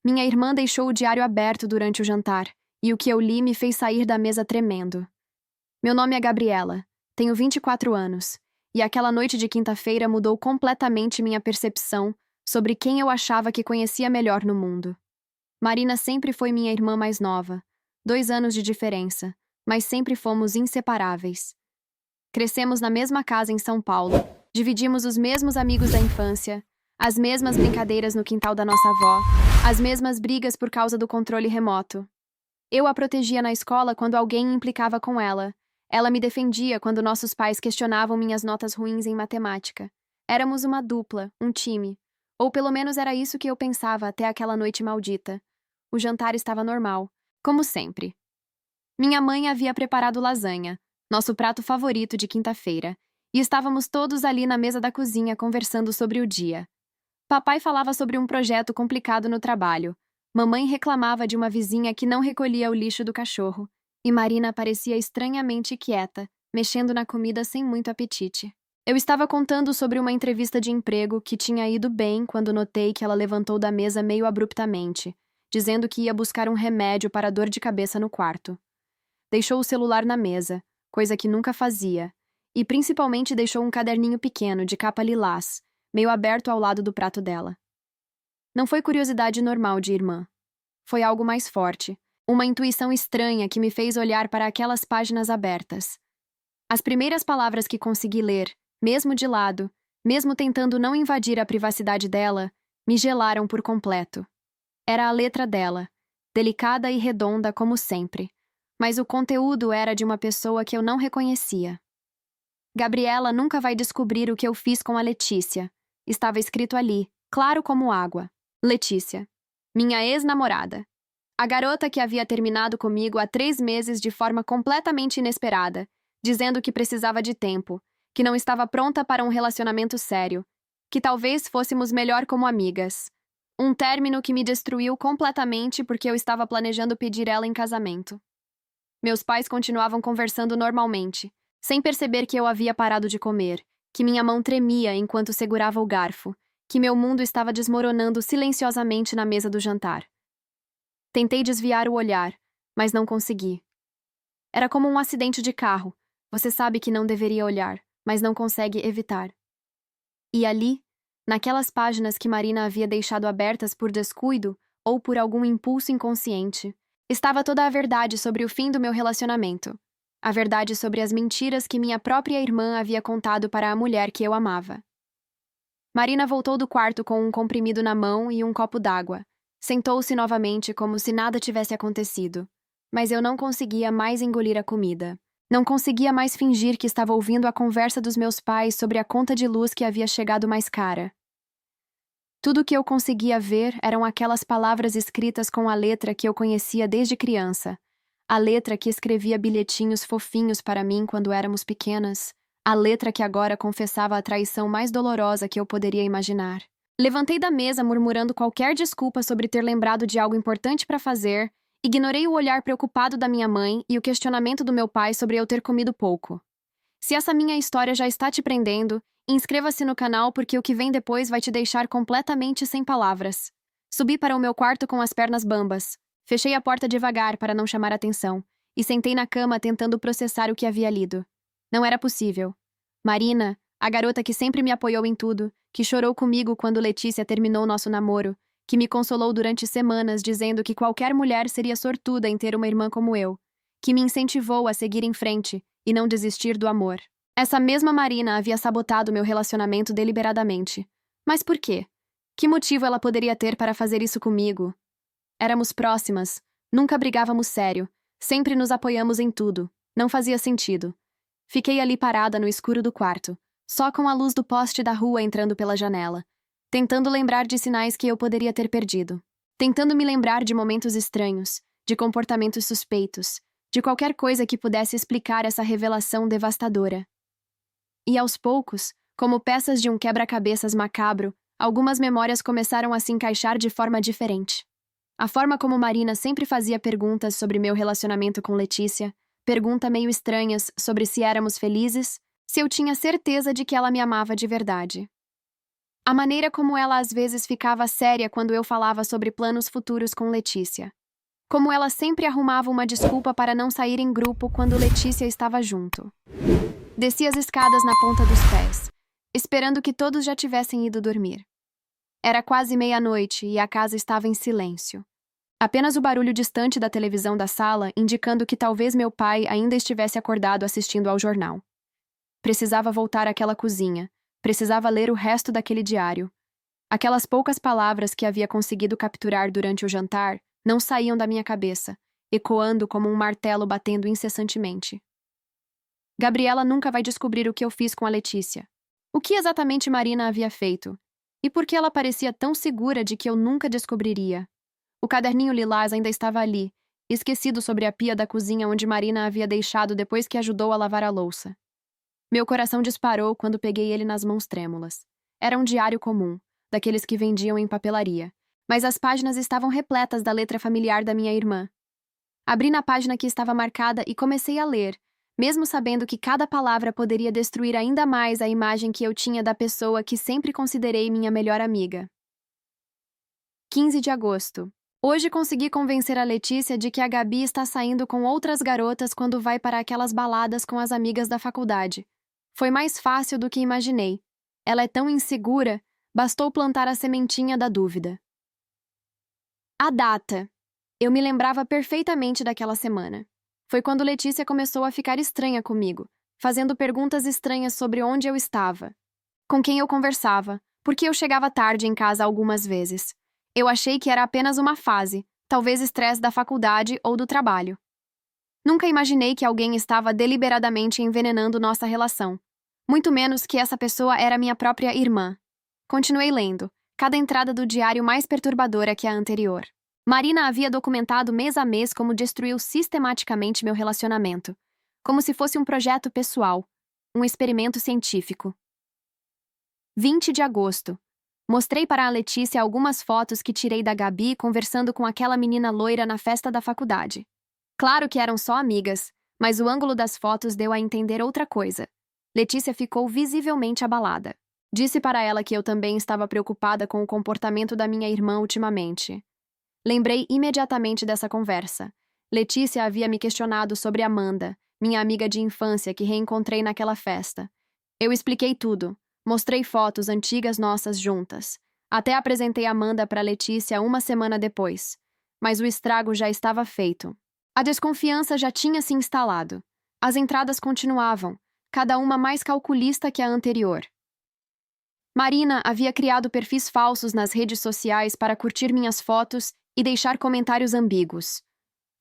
Minha irmã deixou o diário aberto durante o jantar, e o que eu li me fez sair da mesa tremendo. Meu nome é Gabriela, tenho 24 anos, e aquela noite de quinta-feira mudou completamente minha percepção sobre quem eu achava que conhecia melhor no mundo. Marina sempre foi minha irmã mais nova, 2 anos de diferença, mas sempre fomos inseparáveis. Crescemos na mesma casa em São Paulo, dividimos os mesmos amigos da infância, as mesmas brincadeiras no quintal da nossa avó, as mesmas brigas por causa do controle remoto. Eu a protegia na escola quando alguém implicava com ela. Ela me defendia quando nossos pais questionavam minhas notas ruins em matemática. Éramos uma dupla, um time. Ou pelo menos era isso que eu pensava até aquela noite maldita. O jantar estava normal, como sempre. Minha mãe havia preparado lasanha, nosso prato favorito de quinta-feira, e estávamos todos ali na mesa da cozinha conversando sobre o dia. Papai falava sobre um projeto complicado no trabalho. Mamãe reclamava de uma vizinha que não recolhia o lixo do cachorro. E Marina parecia estranhamente quieta, mexendo na comida sem muito apetite. Eu estava contando sobre uma entrevista de emprego que tinha ido bem quando notei que ela levantou da mesa meio abruptamente, dizendo que ia buscar um remédio para a dor de cabeça no quarto. Deixou o celular na mesa, coisa que nunca fazia, e principalmente deixou um caderninho pequeno de capa lilás, meio aberto ao lado do prato dela. Não foi curiosidade normal de irmã. Foi algo mais forte, uma intuição estranha que me fez olhar para aquelas páginas abertas. As primeiras palavras que consegui ler, mesmo de lado, mesmo tentando não invadir a privacidade dela, me gelaram por completo. Era a letra dela, delicada e redonda como sempre, mas o conteúdo era de uma pessoa que eu não reconhecia. Gabriela nunca vai descobrir o que eu fiz com a Letícia. Estava escrito ali, claro como água. Letícia, minha ex-namorada. A garota que havia terminado comigo há 3 meses de forma completamente inesperada, dizendo que precisava de tempo, que não estava pronta para um relacionamento sério, que talvez fôssemos melhor como amigas. Um término que me destruiu completamente porque eu estava planejando pedir ela em casamento. Meus pais continuavam conversando normalmente, sem perceber que eu havia parado de comer, que minha mão tremia enquanto segurava o garfo, que meu mundo estava desmoronando silenciosamente na mesa do jantar. Tentei desviar o olhar, mas não consegui. Era como um acidente de carro. Você sabe que não deveria olhar, mas não consegue evitar. E ali, naquelas páginas que Marina havia deixado abertas por descuido ou por algum impulso inconsciente, estava toda a verdade sobre o fim do meu relacionamento. A verdade sobre as mentiras que minha própria irmã havia contado para a mulher que eu amava. Marina voltou do quarto com um comprimido na mão e um copo d'água. Sentou-se novamente como se nada tivesse acontecido. Mas eu não conseguia mais engolir a comida. Não conseguia mais fingir que estava ouvindo a conversa dos meus pais sobre a conta de luz que havia chegado mais cara. Tudo o que eu conseguia ver eram aquelas palavras escritas com a letra que eu conhecia desde criança. A letra que escrevia bilhetinhos fofinhos para mim quando éramos pequenas. A letra que agora confessava a traição mais dolorosa que eu poderia imaginar. Levantei da mesa murmurando qualquer desculpa sobre ter lembrado de algo importante para fazer, ignorei o olhar preocupado da minha mãe e o questionamento do meu pai sobre eu ter comido pouco. Se essa minha história já está te prendendo, inscreva-se no canal porque o que vem depois vai te deixar completamente sem palavras. Subi para o meu quarto com as pernas bambas. Fechei a porta devagar para não chamar atenção e sentei na cama tentando processar o que havia lido. Não era possível. Marina, a garota que sempre me apoiou em tudo, que chorou comigo quando Letícia terminou nosso namoro, que me consolou durante semanas dizendo que qualquer mulher seria sortuda em ter uma irmã como eu, que me incentivou a seguir em frente e não desistir do amor. Essa mesma Marina havia sabotado meu relacionamento deliberadamente. Mas por quê? Que motivo ela poderia ter para fazer isso comigo? Éramos próximas, nunca brigávamos sério, sempre nos apoiamos em tudo. Não fazia sentido. Fiquei ali parada no escuro do quarto, só com a luz do poste da rua entrando pela janela, tentando lembrar de sinais que eu poderia ter perdido. Tentando me lembrar de momentos estranhos, de comportamentos suspeitos, de qualquer coisa que pudesse explicar essa revelação devastadora. E aos poucos, como peças de um quebra-cabeças macabro, algumas memórias começaram a se encaixar de forma diferente. A forma como Marina sempre fazia perguntas sobre meu relacionamento com Letícia, perguntas meio estranhas sobre se éramos felizes, se eu tinha certeza de que ela me amava de verdade. A maneira como ela às vezes ficava séria quando eu falava sobre planos futuros com Letícia. Como ela sempre arrumava uma desculpa para não sair em grupo quando Letícia estava junto. Desci as escadas na ponta dos pés, esperando que todos já tivessem ido dormir. Era quase meia-noite e a casa estava em silêncio. Apenas o barulho distante da televisão da sala indicando que talvez meu pai ainda estivesse acordado assistindo ao jornal. Precisava voltar àquela cozinha. Precisava ler o resto daquele diário. Aquelas poucas palavras que havia conseguido capturar durante o jantar não saíam da minha cabeça, ecoando como um martelo batendo incessantemente. Gabriela nunca vai descobrir o que eu fiz com a Letícia. O que exatamente Marina havia feito? E por que ela parecia tão segura de que eu nunca descobriria? O caderninho lilás ainda estava ali, esquecido sobre a pia da cozinha onde Marina havia deixado depois que ajudou a lavar a louça. Meu coração disparou quando peguei ele nas mãos trêmulas. Era um diário comum, daqueles que vendiam em papelaria, mas as páginas estavam repletas da letra familiar da minha irmã. Abri na página que estava marcada e comecei a ler, mesmo sabendo que cada palavra poderia destruir ainda mais a imagem que eu tinha da pessoa que sempre considerei minha melhor amiga. 15 de agosto. Hoje consegui convencer a Letícia de que a Gabi está saindo com outras garotas quando vai para aquelas baladas com as amigas da faculdade. Foi mais fácil do que imaginei. Ela é tão insegura, bastou plantar a sementinha da dúvida. A data. Eu me lembrava perfeitamente daquela semana. Foi quando Letícia começou a ficar estranha comigo, fazendo perguntas estranhas sobre onde eu estava, com quem eu conversava, porque eu chegava tarde em casa algumas vezes. Eu achei que era apenas uma fase, talvez estresse da faculdade ou do trabalho. Nunca imaginei que alguém estava deliberadamente envenenando nossa relação. Muito menos que essa pessoa era minha própria irmã. Continuei lendo, cada entrada do diário mais perturbadora que a anterior. Marina havia documentado mês a mês como destruiu sistematicamente meu relacionamento, como se fosse um projeto pessoal, um experimento científico. 20 de agosto. Mostrei para a Letícia algumas fotos que tirei da Gabi conversando com aquela menina loira na festa da faculdade. Claro que eram só amigas, mas o ângulo das fotos deu a entender outra coisa. Letícia ficou visivelmente abalada. Disse para ela que eu também estava preocupada com o comportamento da minha irmã ultimamente. Lembrei imediatamente dessa conversa. Letícia havia me questionado sobre Amanda, minha amiga de infância que reencontrei naquela festa. Eu expliquei tudo. Mostrei fotos antigas nossas juntas. Até apresentei Amanda para Letícia uma semana depois. Mas o estrago já estava feito. A desconfiança já tinha se instalado. As entradas continuavam, cada uma mais calculista que a anterior. Marina havia criado perfis falsos nas redes sociais para curtir minhas fotos e deixar comentários ambíguos.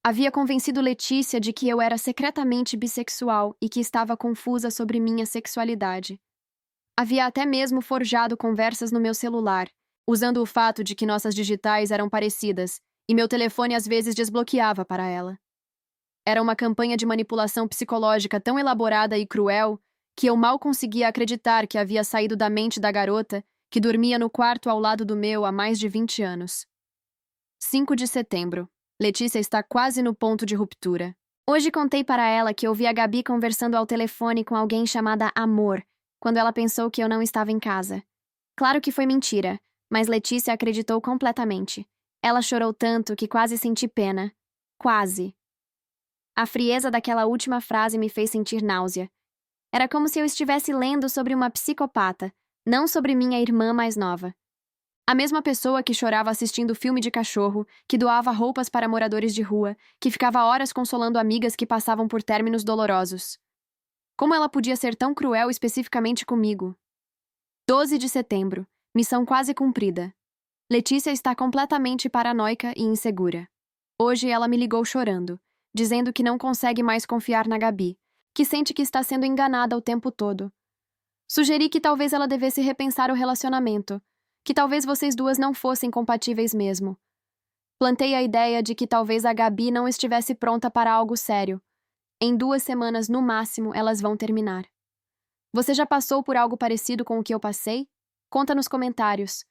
Havia convencido Letícia de que eu era secretamente bissexual e que estava confusa sobre minha sexualidade. Havia até mesmo forjado conversas no meu celular, usando o fato de que nossas digitais eram parecidas e meu telefone às vezes desbloqueava para ela. Era uma campanha de manipulação psicológica tão elaborada e cruel que eu mal conseguia acreditar que havia saído da mente da garota que dormia no quarto ao lado do meu há mais de 20 anos. 5 de setembro. Letícia está quase no ponto de ruptura. Hoje contei para ela que ouvi a Gabi conversando ao telefone com alguém chamada Amor, quando ela pensou que eu não estava em casa. Claro que foi mentira, mas Letícia acreditou completamente. Ela chorou tanto que quase senti pena. Quase. A frieza daquela última frase me fez sentir náusea. Era como se eu estivesse lendo sobre uma psicopata, não sobre minha irmã mais nova. A mesma pessoa que chorava assistindo filme de cachorro, que doava roupas para moradores de rua, que ficava horas consolando amigas que passavam por términos dolorosos. Como ela podia ser tão cruel especificamente comigo? 12 de setembro. Missão quase cumprida. Letícia está completamente paranoica e insegura. Hoje ela me ligou chorando, dizendo que não consegue mais confiar na Gabi, que sente que está sendo enganada o tempo todo. Sugeri que talvez ela devesse repensar o relacionamento, que talvez vocês duas não fossem compatíveis mesmo. Plantei a ideia de que talvez a Gabi não estivesse pronta para algo sério. Em 2 semanas, no máximo, elas vão terminar. Você já passou por algo parecido com o que eu passei? Conta nos comentários.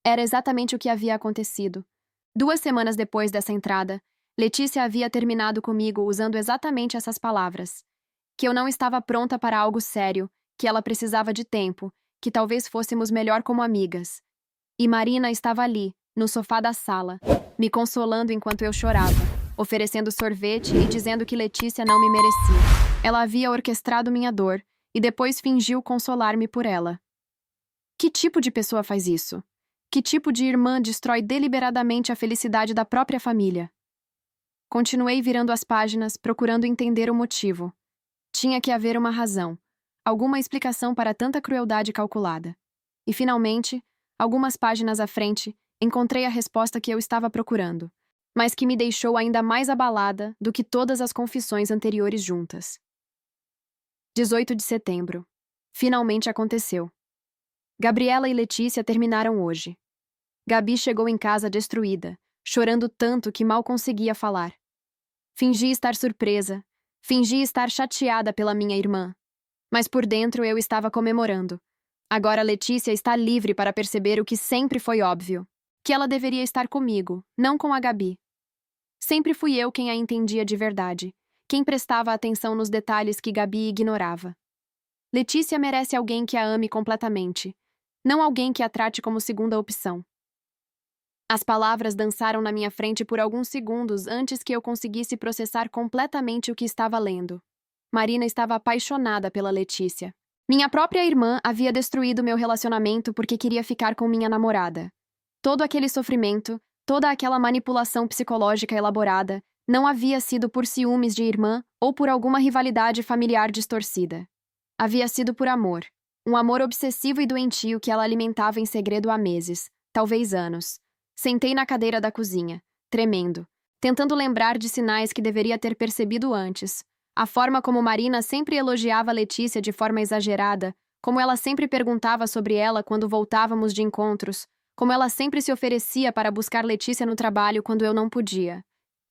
Era exatamente o que havia acontecido. 2 semanas depois dessa entrada, Letícia havia terminado comigo usando exatamente essas palavras. Que eu não estava pronta para algo sério, que ela precisava de tempo, que talvez fôssemos melhor como amigas. E Marina estava ali, no sofá da sala, me consolando enquanto eu chorava, oferecendo sorvete e dizendo que Letícia não me merecia. Ela havia orquestrado minha dor e depois fingiu consolar-me por ela. Que tipo de pessoa faz isso? Que tipo de irmã destrói deliberadamente a felicidade da própria família? Continuei virando as páginas, procurando entender o motivo. Tinha que haver uma razão, alguma explicação para tanta crueldade calculada. E, finalmente, algumas páginas à frente, encontrei a resposta que eu estava procurando, mas que me deixou ainda mais abalada do que todas as confissões anteriores juntas. 18 de setembro. Finalmente aconteceu. Gabriela e Letícia terminaram hoje. Gabi chegou em casa destruída, chorando tanto que mal conseguia falar. Fingi estar surpresa, fingi estar chateada pela minha irmã. Mas por dentro eu estava comemorando. Agora Letícia está livre para perceber o que sempre foi óbvio: que ela deveria estar comigo, não com a Gabi. Sempre fui eu quem a entendia de verdade, quem prestava atenção nos detalhes que Gabi ignorava. Letícia merece alguém que a ame completamente, não alguém que a trate como segunda opção. As palavras dançaram na minha frente por alguns segundos antes que eu conseguisse processar completamente o que estava lendo. Marina estava apaixonada pela Letícia. Minha própria irmã havia destruído meu relacionamento porque queria ficar com minha namorada. Todo aquele sofrimento, toda aquela manipulação psicológica elaborada, não havia sido por ciúmes de irmã ou por alguma rivalidade familiar distorcida. Havia sido por amor. Um amor obsessivo e doentio que ela alimentava em segredo há meses, talvez anos. Sentei na cadeira da cozinha, tremendo, tentando lembrar de sinais que deveria ter percebido antes. A forma como Marina sempre elogiava Letícia de forma exagerada, como ela sempre perguntava sobre ela quando voltávamos de encontros, como ela sempre se oferecia para buscar Letícia no trabalho quando eu não podia.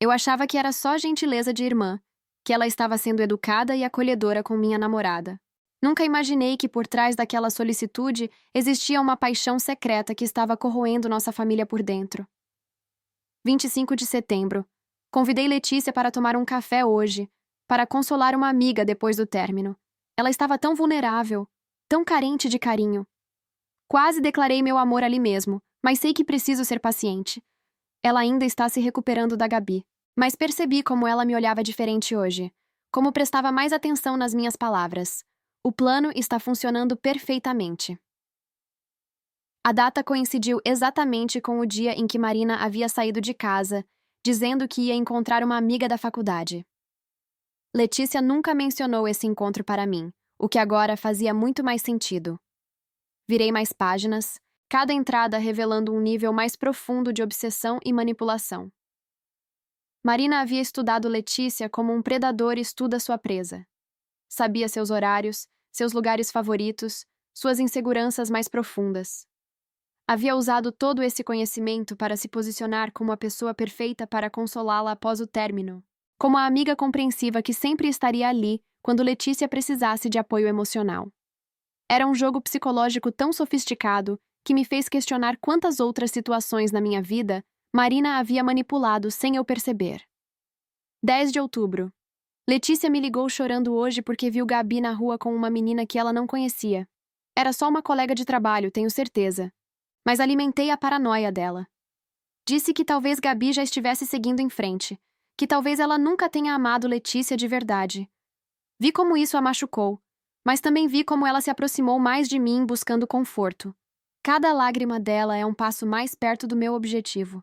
Eu achava que era só gentileza de irmã, que ela estava sendo educada e acolhedora com minha namorada. Nunca imaginei que por trás daquela solicitude existia uma paixão secreta que estava corroendo nossa família por dentro. 25 de setembro. Convidei Letícia para tomar um café hoje, para consolar uma amiga depois do término. Ela estava tão vulnerável, tão carente de carinho. Quase declarei meu amor ali mesmo, mas sei que preciso ser paciente. Ela ainda está se recuperando da Gabi. Mas percebi como ela me olhava diferente hoje, como prestava mais atenção nas minhas palavras. O plano está funcionando perfeitamente. A data coincidiu exatamente com o dia em que Marina havia saído de casa, dizendo que ia encontrar uma amiga da faculdade. Letícia nunca mencionou esse encontro para mim, o que agora fazia muito mais sentido. Virei mais páginas, cada entrada revelando um nível mais profundo de obsessão e manipulação. Marina havia estudado Letícia como um predador estuda sua presa. Sabia seus horários, seus lugares favoritos, suas inseguranças mais profundas. Havia usado todo esse conhecimento para se posicionar como a pessoa perfeita para consolá-la após o término, como a amiga compreensiva que sempre estaria ali quando Letícia precisasse de apoio emocional. Era um jogo psicológico tão sofisticado que me fez questionar quantas outras situações na minha vida Marina havia manipulado sem eu perceber. 10 de outubro. Letícia me ligou chorando hoje porque viu Gabi na rua com uma menina que ela não conhecia. Era só uma colega de trabalho, tenho certeza. Mas alimentei a paranoia dela. Disse que talvez Gabi já estivesse seguindo em frente, que talvez ela nunca tenha amado Letícia de verdade. Vi como isso a machucou, mas também vi como ela se aproximou mais de mim buscando conforto. Cada lágrima dela é um passo mais perto do meu objetivo.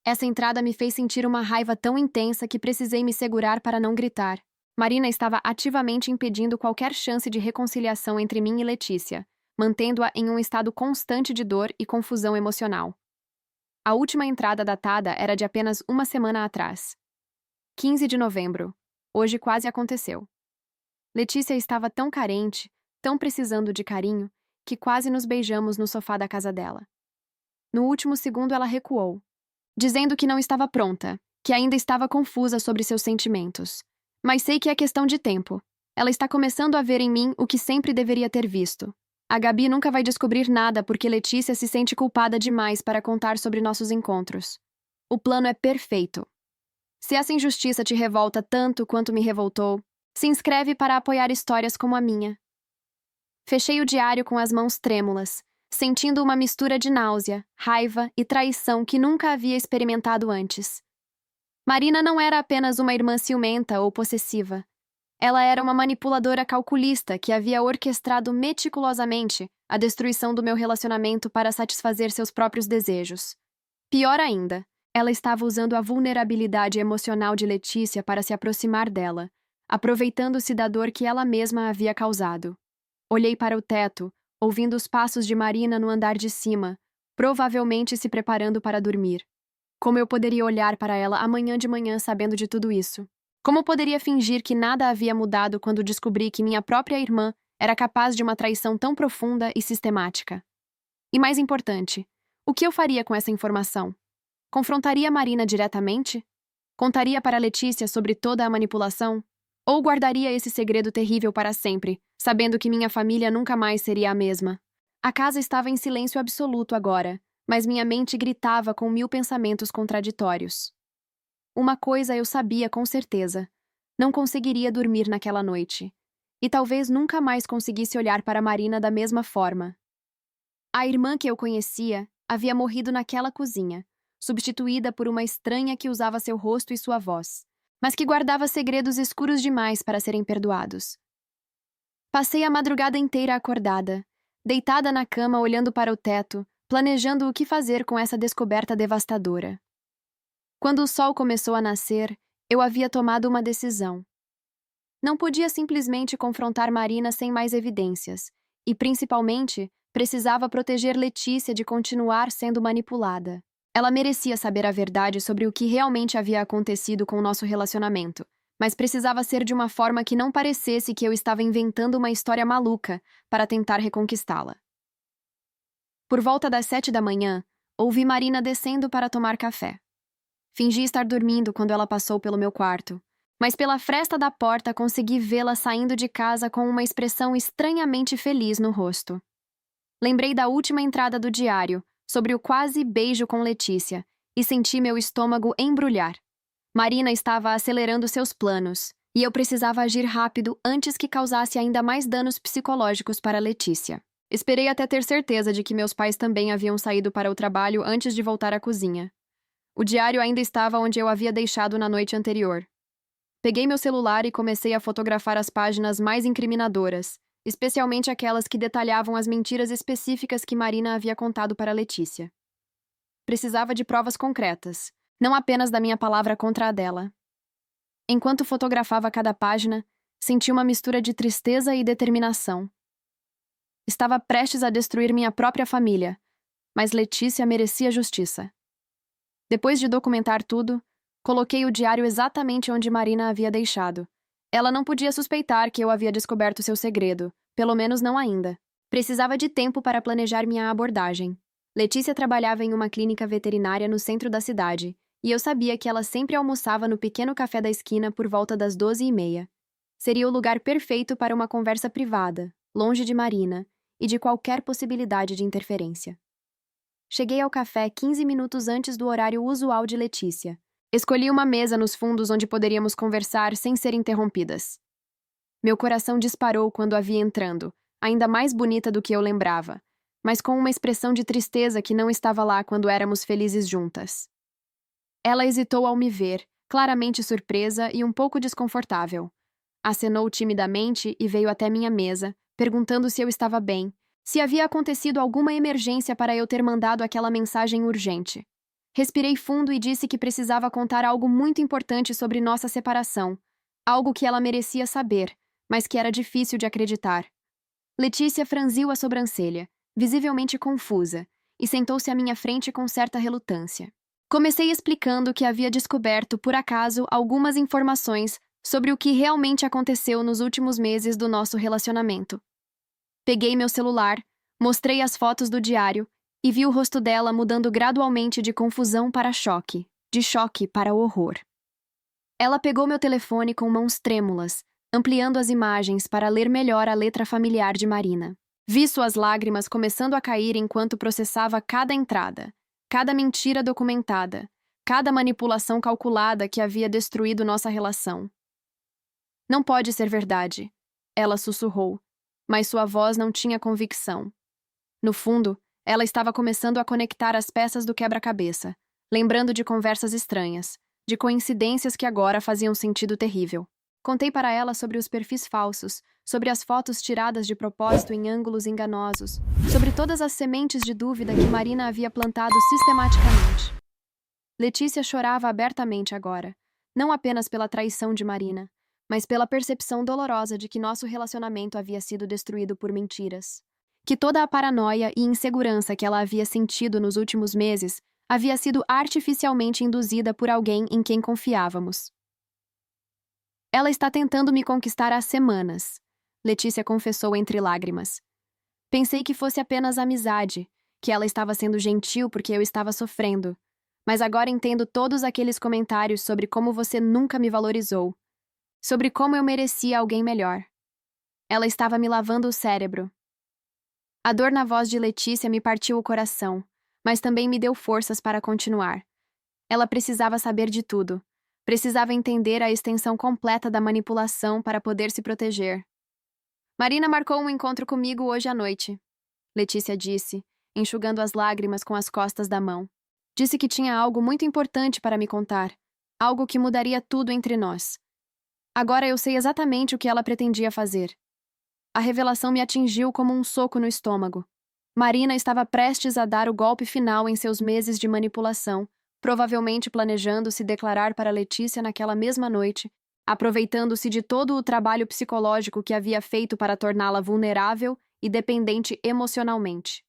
Essa entrada me fez sentir uma raiva tão intensa que precisei me segurar para não gritar. Marina estava ativamente impedindo qualquer chance de reconciliação entre mim e Letícia, mantendo-a em um estado constante de dor e confusão emocional. A última entrada datada era de apenas uma semana atrás. 15 de novembro. Hoje quase aconteceu. Letícia estava tão carente, tão precisando de carinho, que quase nos beijamos no sofá da casa dela. No último segundo ela recuou, dizendo que não estava pronta, que ainda estava confusa sobre seus sentimentos. Mas sei que é questão de tempo. Ela está começando a ver em mim o que sempre deveria ter visto. A Gabi nunca vai descobrir nada porque Letícia se sente culpada demais para contar sobre nossos encontros. O plano é perfeito. Se essa injustiça te revolta tanto quanto me revoltou, se inscreve para apoiar histórias como a minha. Fechei o diário com as mãos trêmulas, sentindo uma mistura de náusea, raiva e traição que nunca havia experimentado antes. Marina não era apenas uma irmã ciumenta ou possessiva. Ela era uma manipuladora calculista que havia orquestrado meticulosamente a destruição do meu relacionamento para satisfazer seus próprios desejos. Pior ainda, ela estava usando a vulnerabilidade emocional de Letícia para se aproximar dela, aproveitando-se da dor que ela mesma havia causado. Olhei para o teto, ouvindo os passos de Marina no andar de cima, provavelmente se preparando para dormir. Como eu poderia olhar para ela amanhã de manhã sabendo de tudo isso? Como poderia fingir que nada havia mudado quando descobri que minha própria irmã era capaz de uma traição tão profunda e sistemática? E mais importante, o que eu faria com essa informação? Confrontaria Marina diretamente? Contaria para Letícia sobre toda a manipulação? Ou guardaria esse segredo terrível para sempre, sabendo que minha família nunca mais seria a mesma? A casa estava em silêncio absoluto agora, mas minha mente gritava com 1000 pensamentos contraditórios. Uma coisa eu sabia com certeza: não conseguiria dormir naquela noite. E talvez nunca mais conseguisse olhar para Marina da mesma forma. A irmã que eu conhecia havia morrido naquela cozinha, substituída por uma estranha que usava seu rosto e sua voz, mas que guardava segredos escuros demais para serem perdoados. Passei a madrugada inteira acordada, deitada na cama olhando para o teto, planejando o que fazer com essa descoberta devastadora. Quando o sol começou a nascer, eu havia tomado uma decisão. Não podia simplesmente confrontar Marina sem mais evidências, e, principalmente, precisava proteger Letícia de continuar sendo manipulada. Ela merecia saber a verdade sobre o que realmente havia acontecido com o nosso relacionamento, mas precisava ser de uma forma que não parecesse que eu estava inventando uma história maluca para tentar reconquistá-la. Por volta das 7 da manhã, ouvi Marina descendo para tomar café. Fingi estar dormindo quando ela passou pelo meu quarto, mas pela fresta da porta consegui vê-la saindo de casa com uma expressão estranhamente feliz no rosto. Lembrei da última entrada do diário, sobre o quase beijo com Letícia, e senti meu estômago embrulhar. Marina estava acelerando seus planos, e eu precisava agir rápido antes que causasse ainda mais danos psicológicos para Letícia. Esperei até ter certeza de que meus pais também haviam saído para o trabalho antes de voltar à cozinha. O diário ainda estava onde eu havia deixado na noite anterior. Peguei meu celular e comecei a fotografar as páginas mais incriminadoras, especialmente aquelas que detalhavam as mentiras específicas que Marina havia contado para Letícia. Precisava de provas concretas, não apenas da minha palavra contra a dela. Enquanto fotografava cada página, senti uma mistura de tristeza e determinação. Estava prestes a destruir minha própria família, mas Letícia merecia justiça. Depois de documentar tudo, coloquei o diário exatamente onde Marina havia deixado. Ela não podia suspeitar que eu havia descoberto seu segredo, pelo menos não ainda. Precisava de tempo para planejar minha abordagem. Letícia trabalhava em uma clínica veterinária no centro da cidade, e eu sabia que ela sempre almoçava no pequeno café da esquina por volta das 12h30. Seria o lugar perfeito para uma conversa privada, longe de Marina, e de qualquer possibilidade de interferência. Cheguei ao café 15 minutos antes do horário usual de Letícia. Escolhi uma mesa nos fundos onde poderíamos conversar sem ser interrompidas. Meu coração disparou quando a vi entrando, ainda mais bonita do que eu lembrava, mas com uma expressão de tristeza que não estava lá quando éramos felizes juntas. Ela hesitou ao me ver, claramente surpresa e um pouco desconfortável. Acenou timidamente e veio até minha mesa, perguntando se eu estava bem, se havia acontecido alguma emergência para eu ter mandado aquela mensagem urgente. Respirei fundo e disse que precisava contar algo muito importante sobre nossa separação, algo que ela merecia saber, mas que era difícil de acreditar. Letícia franziu a sobrancelha, visivelmente confusa, e sentou-se à minha frente com certa relutância. Comecei explicando que havia descoberto, por acaso, algumas informações sobre o que realmente aconteceu nos últimos meses do nosso relacionamento. Peguei meu celular, mostrei as fotos do diário e vi o rosto dela mudando gradualmente de confusão para choque, de choque para horror. Ela pegou meu telefone com mãos trêmulas, ampliando as imagens para ler melhor a letra familiar de Marina. Vi suas lágrimas começando a cair enquanto processava cada entrada, cada mentira documentada, cada manipulação calculada que havia destruído nossa relação. Não pode ser verdade, ela sussurrou. mas sua voz não tinha convicção. No fundo, ela estava começando a conectar as peças do quebra-cabeça, lembrando de conversas estranhas, de coincidências que agora faziam sentido terrível. Contei para ela sobre os perfis falsos, sobre as fotos tiradas de propósito em ângulos enganosos, sobre todas as sementes de dúvida que Marina havia plantado sistematicamente. Letícia chorava abertamente agora, não apenas pela traição de Marina, mas pela percepção dolorosa de que nosso relacionamento havia sido destruído por mentiras. Que toda a paranoia e insegurança que ela havia sentido nos últimos meses havia sido artificialmente induzida por alguém em quem confiávamos. Ela está tentando me conquistar há semanas, Letícia confessou entre lágrimas. Pensei que fosse apenas amizade, que ela estava sendo gentil porque eu estava sofrendo. Mas agora entendo todos aqueles comentários sobre como você nunca me valorizou, sobre como eu merecia alguém melhor. Ela estava me lavando o cérebro. A dor na voz de Letícia me partiu o coração, mas também me deu forças para continuar. Ela precisava saber de tudo. Precisava entender a extensão completa da manipulação para poder se proteger. Marina marcou um encontro comigo hoje à noite, Letícia disse, enxugando as lágrimas com as costas da mão. Disse que tinha algo muito importante para me contar, algo que mudaria tudo entre nós. Agora eu sei exatamente o que ela pretendia fazer. A revelação me atingiu como um soco no estômago. Marina estava prestes a dar o golpe final em seus meses de manipulação, provavelmente planejando se declarar para Letícia naquela mesma noite, aproveitando-se de todo o trabalho psicológico que havia feito para torná-la vulnerável e dependente emocionalmente.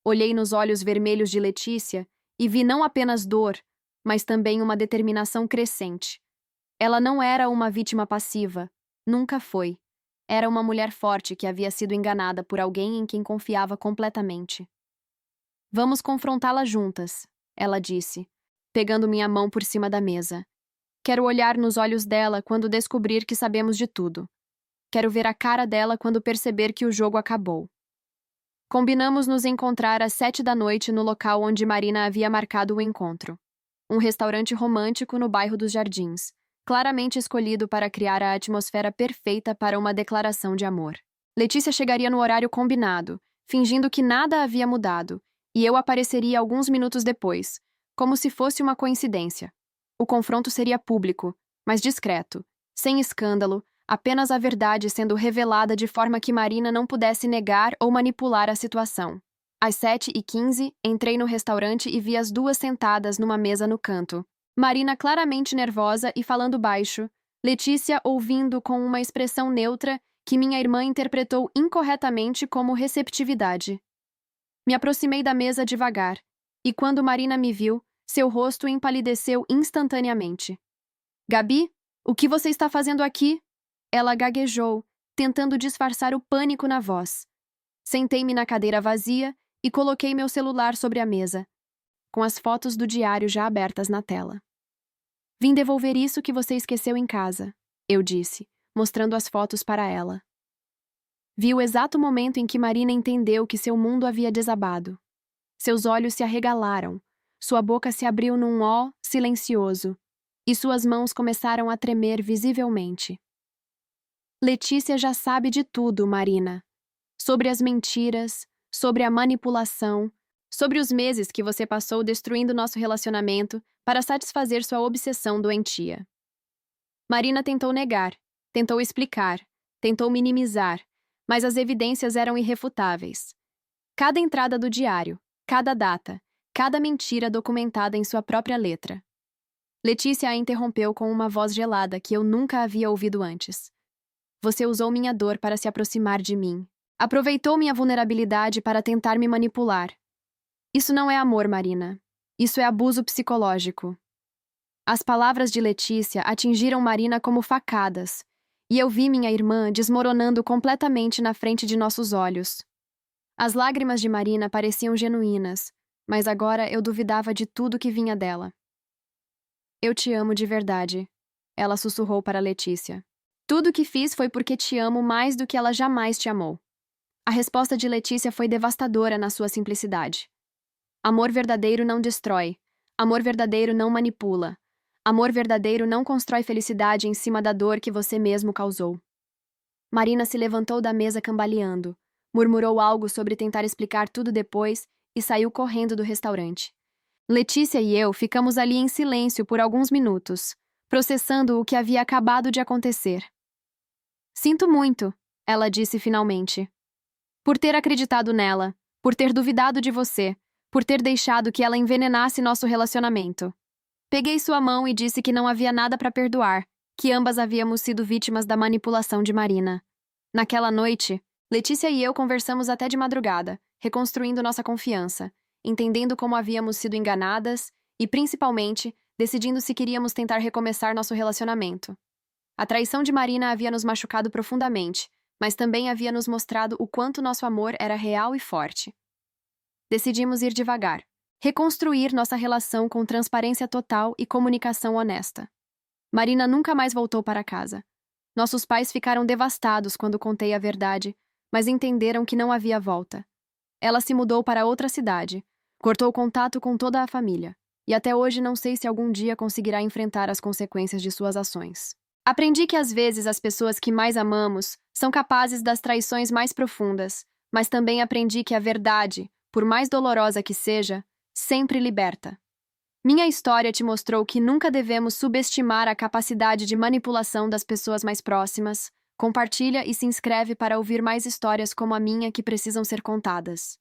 Olhei nos olhos vermelhos de Letícia e vi não apenas dor, mas também uma determinação crescente. Ela não era uma vítima passiva, nunca foi. Era uma mulher forte que havia sido enganada por alguém em quem confiava completamente. Vamos confrontá-la juntas, ela disse, pegando minha mão por cima da mesa. Quero olhar nos olhos dela quando descobrir que sabemos de tudo. Quero ver a cara dela quando perceber que o jogo acabou. Combinamos nos encontrar às 7 da noite no local onde Marina havia marcado o encontro. Um restaurante romântico no bairro dos Jardins, claramente escolhido para criar a atmosfera perfeita para uma declaração de amor. Letícia chegaria no horário combinado, fingindo que nada havia mudado, e eu apareceria alguns minutos depois, como se fosse uma coincidência. O confronto seria público, mas discreto, sem escândalo, apenas a verdade sendo revelada de forma que Marina não pudesse negar ou manipular a situação. Às 7h15, entrei no restaurante e vi as duas sentadas numa mesa no canto. Marina claramente nervosa e falando baixo, Letícia ouvindo com uma expressão neutra que minha irmã interpretou incorretamente como receptividade. Me aproximei da mesa devagar, e quando Marina me viu, seu rosto empalideceu instantaneamente. Gabi, o que você está fazendo aqui? Ela gaguejou, tentando disfarçar o pânico na voz. Sentei-me na cadeira vazia e coloquei meu celular sobre a mesa, com as fotos do diário já abertas na tela. Vim devolver isso que você esqueceu em casa, eu disse, mostrando as fotos para ela. Vi o exato momento em que Marina entendeu que seu mundo havia desabado. Seus olhos se arregalaram, sua boca se abriu num ó silencioso, e suas mãos começaram a tremer visivelmente. Letícia já sabe de tudo, Marina. Sobre as mentiras, sobre a manipulação, sobre os meses que você passou destruindo nosso relacionamento para satisfazer sua obsessão doentia. Marina tentou negar, tentou explicar, tentou minimizar, mas as evidências eram irrefutáveis. Cada entrada do diário, cada data, cada mentira documentada em sua própria letra. Letícia a interrompeu com uma voz gelada que eu nunca havia ouvido antes. Você usou minha dor para se aproximar de mim. Aproveitou minha vulnerabilidade para tentar me manipular. Isso não é amor, Marina. Isso é abuso psicológico. As palavras de Letícia atingiram Marina como facadas, e eu vi minha irmã desmoronando completamente na frente de nossos olhos. As lágrimas de Marina pareciam genuínas, mas agora eu duvidava de tudo que vinha dela. Eu te amo de verdade, ela sussurrou para Letícia. Tudo o que fiz foi porque te amo mais do que ela jamais te amou. A resposta de Letícia foi devastadora na sua simplicidade. Amor verdadeiro não destrói. Amor verdadeiro não manipula. Amor verdadeiro não constrói felicidade em cima da dor que você mesmo causou. Marina se levantou da mesa cambaleando, murmurou algo sobre tentar explicar tudo depois e saiu correndo do restaurante. Letícia e eu ficamos ali em silêncio por alguns minutos, processando o que havia acabado de acontecer. Sinto muito, ela disse finalmente. Por ter acreditado nela, por ter duvidado de você, por ter deixado que ela envenenasse nosso relacionamento. Peguei sua mão e disse que não havia nada para perdoar, que ambas havíamos sido vítimas da manipulação de Marina. Naquela noite, Letícia e eu conversamos até de madrugada, reconstruindo nossa confiança, entendendo como havíamos sido enganadas e, principalmente, decidindo se queríamos tentar recomeçar nosso relacionamento. A traição de Marina havia nos machucado profundamente, mas também havia nos mostrado o quanto nosso amor era real e forte. Decidimos ir devagar, reconstruir nossa relação com transparência total e comunicação honesta. Marina nunca mais voltou para casa. Nossos pais ficaram devastados quando contei a verdade, mas entenderam que não havia volta. Ela se mudou para outra cidade, cortou contato com toda a família, e até hoje não sei se algum dia conseguirá enfrentar as consequências de suas ações. Aprendi que às vezes as pessoas que mais amamos são capazes das traições mais profundas, mas também aprendi que a verdade, por mais dolorosa que seja, sempre liberta. Minha história te mostrou que nunca devemos subestimar a capacidade de manipulação das pessoas mais próximas. Compartilha e se inscreve para ouvir mais histórias como a minha que precisam ser contadas.